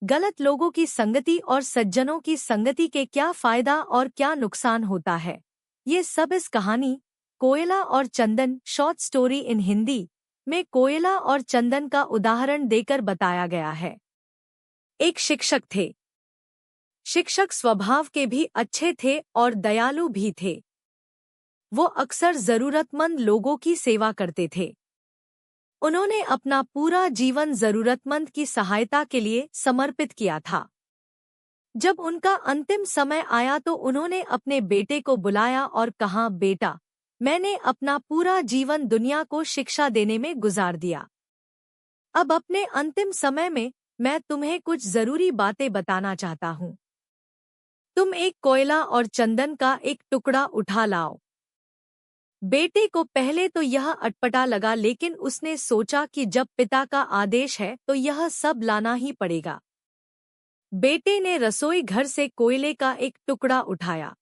गलत लोगों की संगति और सज्जनों की संगति के क्या फायदा और क्या नुकसान होता है, ये सब इस कहानी कोयला और चंदन शॉर्ट स्टोरी इन हिंदी में कोयला और चंदन का उदाहरण देकर बताया गया है। एक शिक्षक थे। शिक्षक स्वभाव के भी अच्छे थे और दयालु भी थे। वो अक्सर जरूरतमंद लोगों की सेवा करते थे। उन्होंने अपना पूरा जीवन जरूरतमंद की सहायता के लिए समर्पित किया था। जब उनका अंतिम समय आया तो उन्होंने अपने बेटे को बुलाया और कहा, बेटा, मैंने अपना पूरा जीवन दुनिया को शिक्षा देने में गुजार दिया। अब अपने अंतिम समय में मैं तुम्हें कुछ जरूरी बातें बताना चाहता हूँ। तुम एक कोयला और चंदन का एक टुकड़ा उठा लाओ। बेटे को पहले तो यह अटपटा लगा, लेकिन उसने सोचा कि जब पिता का आदेश है तो यह सब लाना ही पड़ेगा। बेटे ने रसोई घर से कोयले का एक टुकड़ा उठाया।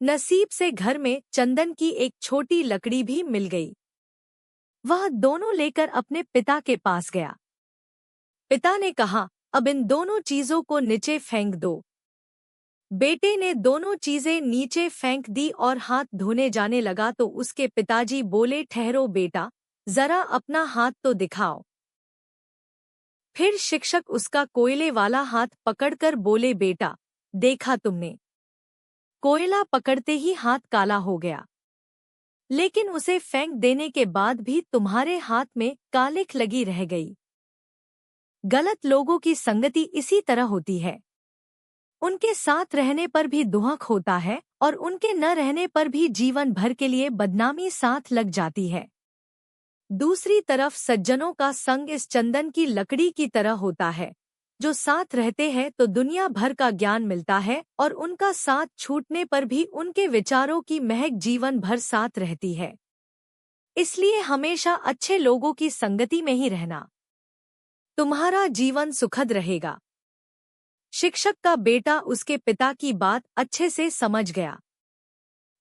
नसीब से घर में चंदन की एक छोटी लकड़ी भी मिल गई। वह दोनों लेकर अपने पिता के पास गया। पिता ने कहा, अब इन दोनों चीजों को नीचे फेंक दो। बेटे ने दोनों चीजें नीचे फेंक दी और हाथ धोने जाने लगा तो उसके पिताजी बोले, ठहरो बेटा, जरा अपना हाथ तो दिखाओ। फिर शिक्षक उसका कोयले वाला हाथ पकड़कर बोले, बेटा, देखा तुमने? कोयला पकड़ते ही हाथ काला हो गया, लेकिन उसे फेंक देने के बाद भी तुम्हारे हाथ में कालिख लगी रह गई। गलत लोगों की संगति इसी तरह होती है। उनके साथ रहने पर भी दुख होता है और उनके न रहने पर भी जीवन भर के लिए बदनामी साथ लग जाती है। दूसरी तरफ सज्जनों का संग इस चंदन की लकड़ी की तरह होता है, जो साथ रहते हैं तो दुनिया भर का ज्ञान मिलता है और उनका साथ छूटने पर भी उनके विचारों की महक जीवन भर साथ रहती है। इसलिए हमेशा अच्छे लोगों की संगति में ही रहना। तुम्हारा जीवन सुखद रहेगा। शिक्षक का बेटा उसके पिता की बात अच्छे से समझ गया।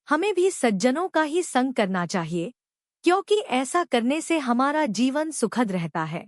हमें भी सज्जनों का ही संग करना चाहिए, क्योंकि ऐसा करने से हमारा जीवन सुखद रहता है।